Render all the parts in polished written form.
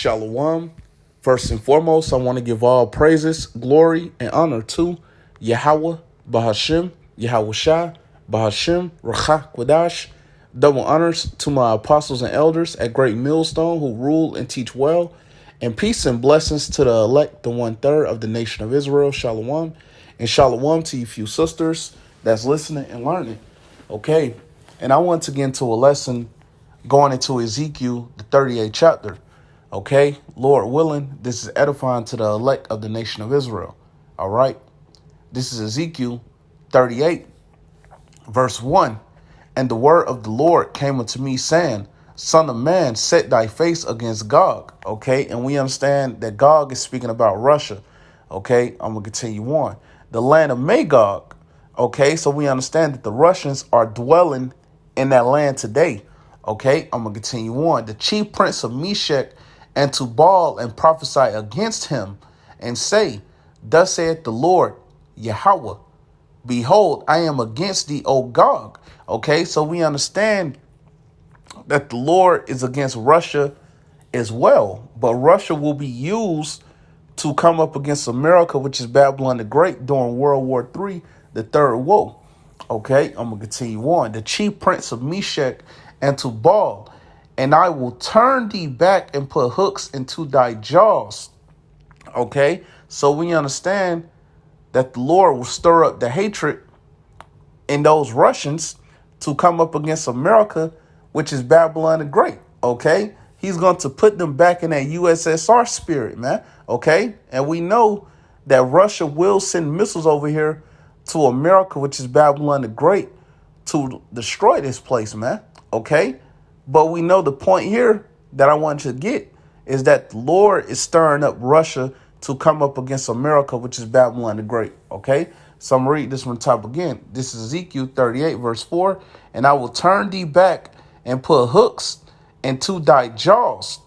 Shalom. First and foremost, I want to give all praises, glory, and honor to Yahweh, Bahashim, Yahweh Shai, Bahashim, Rachah Quadash. Double honors to my apostles and elders at Great Millstone who rule and teach well. And peace and blessings to the elect, the 1/3 of the nation of Israel. Shalom. And shalom to you few sisters that's listening and learning. Okay. And I want to get into a lesson going into Ezekiel, the 38th chapter. Okay, Lord willing, this is edifying to the elect of the nation of Israel. All right, this is Ezekiel 38, verse 1. And the word of the Lord came unto me, saying, Son of man, set thy face against Gog. Okay, and we understand that Gog is speaking about Russia. Okay, I'm going to continue on. The land of Magog. Okay, so we understand that the Russians are dwelling in that land today. Okay, I'm going to continue on. The chief prince of Meshech and Tubal and prophesy against him and say, Thus saith the Lord Yahweh, behold, I am against thee, O Gog. Okay, so we understand that the Lord is against Russia as well, but Russia will be used to come up against America, which is Babylon the Great during World War III, the third woe. Okay, I'm going to continue on. The chief prince of Meshech and Tubal, and I will turn thee back and put hooks into thy jaws. Okay, so we understand that the Lord will stir up the hatred in those Russians to come up against America, which is Babylon the Great. Okay, he's going to put them back in that USSR spirit, man. Okay, and we know that Russia will send missiles over here to America, which is Babylon the Great, to destroy this place, man. Okay. But we know the point here that I want you to get is that the Lord is stirring up Russia to come up against America, which is Babylon the Great. Okay, so I'm going to read this from the top again. This is Ezekiel 38, verse 4. And I will turn thee back and put hooks into thy jaws,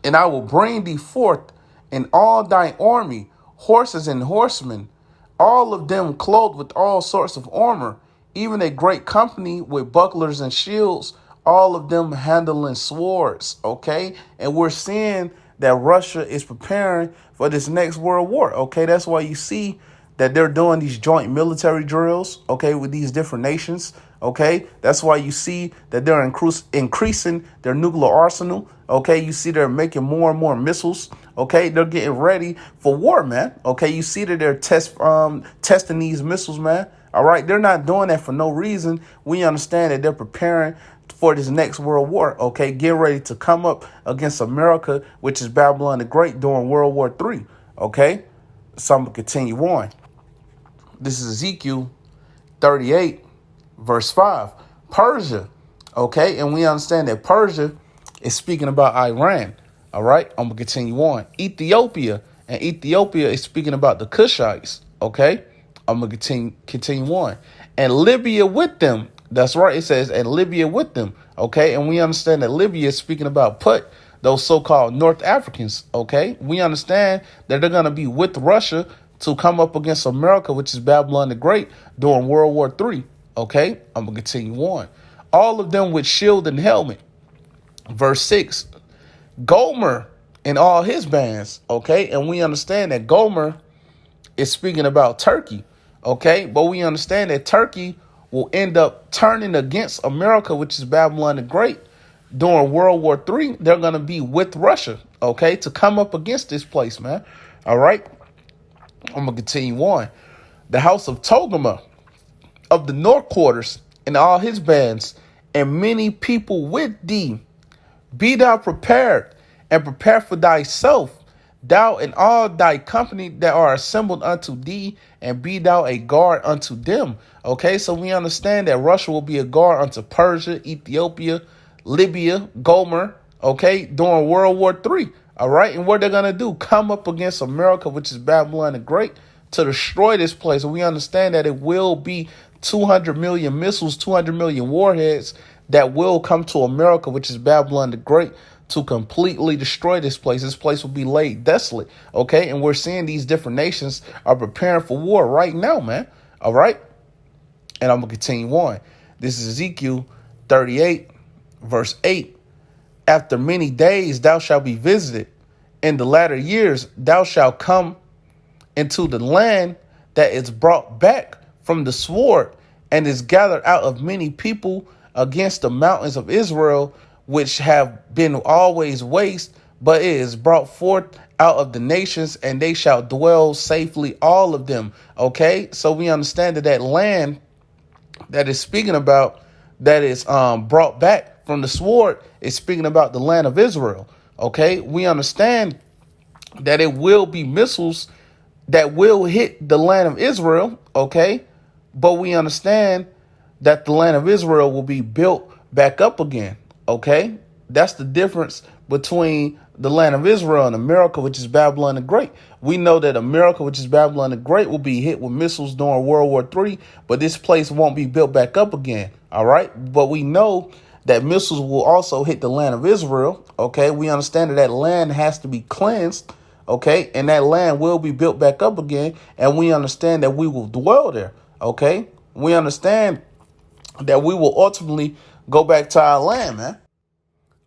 and I will bring thee forth in all thy army, horses and horsemen, all of them clothed with all sorts of armor, even a great company with bucklers and shields, all of them handling swords. Okay, and we're seeing that Russia is preparing for this next world war. Okay, that's why you see that they're doing these joint military drills, okay, with these different nations. Okay, that's why you see that they're increasing their nuclear arsenal. Okay, you see they're making more and more missiles. Okay, they're getting ready for war, man. Okay, you see that they're testing these missiles, man. All right, they're not doing that for no reason. We understand that they're preparing for this next world war. Okay, get ready to come up against America, which is Babylon the Great during World War III. Okay, so I'm gonna continue on. This is Ezekiel 38, verse 5. Persia. Okay, and we understand that Persia is speaking about Iran. All right, I'm gonna continue on. Ethiopia, and Ethiopia is speaking about the Cushites. Okay, I'm gonna continue on. And Libya with them. That's right. It says, and Libya with them. Okay. And we understand that Libya is speaking about Put, those so-called North Africans. Okay. We understand that they're going to be with Russia to come up against America, which is Babylon the Great during World War III. Okay. I'm going to continue on. All of them with shield and helmet. Verse 6. Gomer and all his bands. Okay. And we understand that Gomer is speaking about Turkey. Okay. But we understand that Turkey will end up turning against America, which is Babylon the Great. During World War III, they're going to be with Russia, okay, to come up against this place, man. All right. I'm going to continue on. The house of Togarmah of the north quarters and all his bands and many people with thee. Be thou prepared and prepare for thyself, thou and all thy company that are assembled unto thee, and be thou a guard unto them. Okay, so we understand that Russia will be a guard unto Persia, Ethiopia, Libya, Gomer, okay, during World War III. All right, and what they're going to do, come up against America, which is Babylon the Great, to destroy this place. And we understand that it will be 200 million missiles, 200 million warheads that will come to America, which is Babylon the Great, to completely destroy this place. This place will be laid desolate. Okay. And we're seeing these different nations are preparing for war right now, man. All right. And I'm going to continue on. This is Ezekiel 38, verse 8. After many days thou shalt be visited, in the latter years thou shalt come into the land that is brought back from the sword, and is gathered out of many people against the mountains of Israel, which have been always waste, but it is brought forth out of the nations, and they shall dwell safely, all of them. Okay, so we understand that that land that is speaking about, that is brought back from the sword, is speaking about the land of Israel. Okay, we understand that it will be missiles that will hit the land of Israel. Okay, but we understand that the land of Israel will be built back up again. Okay, that's the difference between the land of Israel and America, which is Babylon the Great. We know that America, which is Babylon the Great, will be hit with missiles during World War III, but this place won't be built back up again. All right, but we know that missiles will also hit the land of Israel. Okay, we understand that that land has to be cleansed. Okay, and that land will be built back up again, and we understand that we will dwell there. Okay, we understand that we will ultimately go back to our land, man.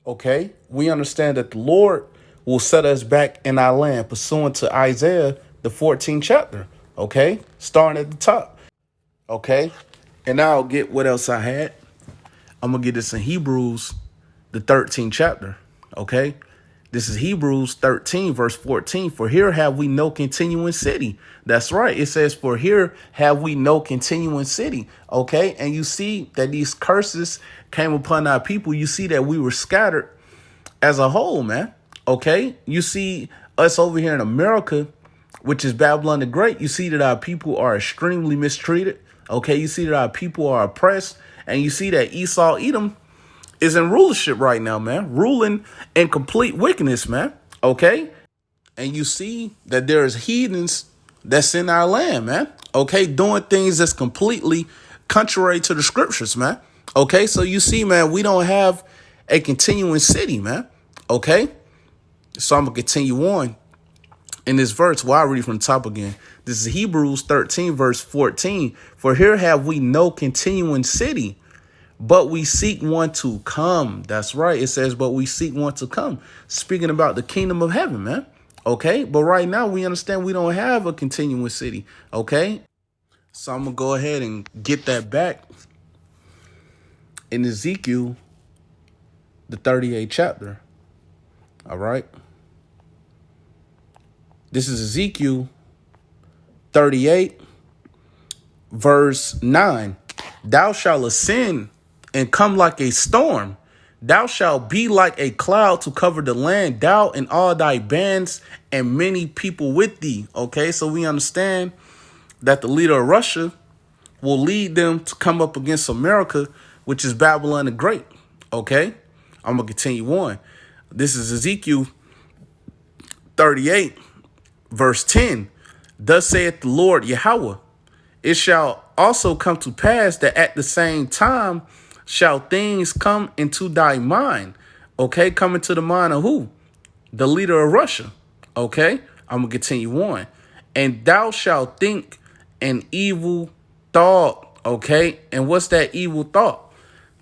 Okay, we understand that the Lord will set us back in our land pursuant to Isaiah, the 14th chapter. Okay, starting at the top. Okay, and now I'll get what else I had. I'm going to get this in Hebrews, the 13th chapter. Okay, this is Hebrews 13, verse 14. For here have we no continuing city. That's right. It says, for here have we no continuing city. Okay, and you see that these curses came upon our people. You see that we were scattered as a whole, man. Okay, you see us over here in America, which is Babylon the Great. You see that our people are extremely mistreated. Okay, you see that our people are oppressed, and you see that Esau, Edom, is in rulership right now, man, ruling in complete wickedness, man. Okay, and you see that there is heathens that's in our land, man. Okay, doing things that's completely contrary to the scriptures, man. Okay, so you see, man, we don't have a continuing city, man. Okay, so I'm gonna continue on in this verse. Well, I'll read from the top again. This is Hebrews 13, verse 14. For here have we no continuing city, but we seek one to come. That's right. It says, but we seek one to come. Speaking about the kingdom of heaven, man. Okay, but right now we understand we don't have a continuing city. Okay, so I'm gonna go ahead and get that back in Ezekiel, the 38th chapter. All right. This is Ezekiel 38, verse 9. Thou shalt ascend and come like a storm. Thou shalt be like a cloud to cover the land, thou and all thy bands and many people with thee. Okay, so we understand that the leader of Russia will lead them to come up against America, which is Babylon the Great. Okay, I'm going to continue on. This is Ezekiel 38, verse 10. Thus saith the Lord Yahweh, it shall also come to pass that at the same time shall things come into thy mind. Okay, come into the mind of who? The leader of Russia. Okay, I'm going to continue on. And thou shalt think an evil thought. Okay, and what's that evil thought?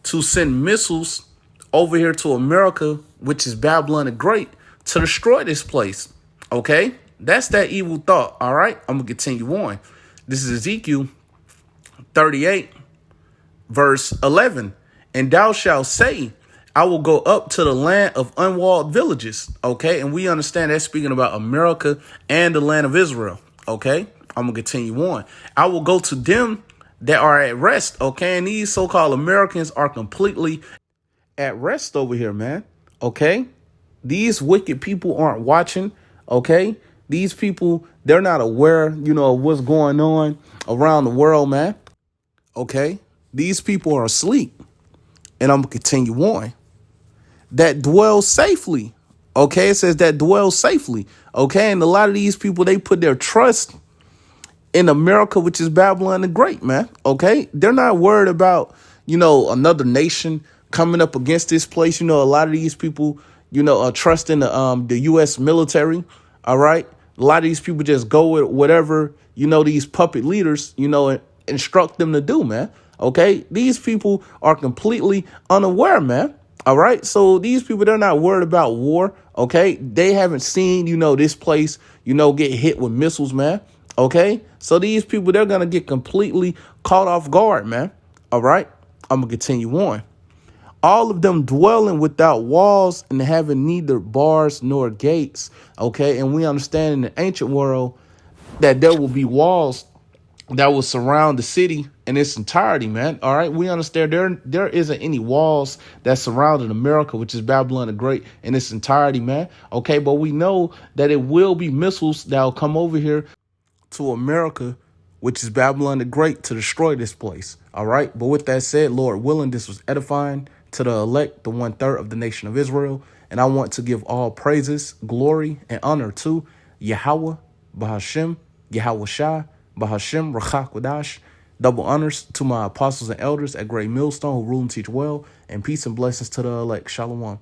To send missiles over here to America, which is Babylon the Great, to destroy this place. Okay, that's that evil thought. All right, I'm going to continue on. This is Ezekiel 38, verse 11. And thou shalt say, I will go up to the land of unwalled villages. Okay, and we understand that's speaking about America and the land of Israel. Okay, I'm going to continue on. I will go to them that are at rest. Okay, and these so-called Americans are completely at rest over here, man. Okay, these wicked people aren't watching. Okay, these people, they're not aware, of what's going on around the world, man. Okay, these people are asleep. And I'm going to continue on. That dwell safely. Okay, it says that dwell safely. Okay, and a lot of these people, they put their trust in America, which is Babylon the Great, man. Okay, they're not worried about, another nation coming up against this place. A lot of these people, are trusting the U.S. military. All right, a lot of these people just go with whatever, these puppet leaders, instruct them to do, man. Okay, these people are completely unaware, man. All right, so these people, they're not worried about war. Okay, they haven't seen, this place, get hit with missiles, man. Okay, so these people, they're gonna get completely caught off guard, man. All right, I'm gonna continue on. All of them dwelling without walls and having neither bars nor gates. Okay, and we understand in the ancient world that there will be walls that will surround the city in its entirety, man. All right, we understand there isn't any walls that surrounded America, which is Babylon the Great, in its entirety, man. Okay, but we know that it will be missiles that will come over here to America, which is Babylon the Great, to destroy this place. All right, but with that said, Lord willing, this was edifying to the elect, the 1/3 of the nation of Israel, and I want to give all praises, glory, and honor to Yahweh, Bahashem, Yahweh Shai, Bahashem, Rachak Wadash. Double honors to my apostles and elders at Great Millstone who rule and teach well, and peace and blessings to the elect. Shalom.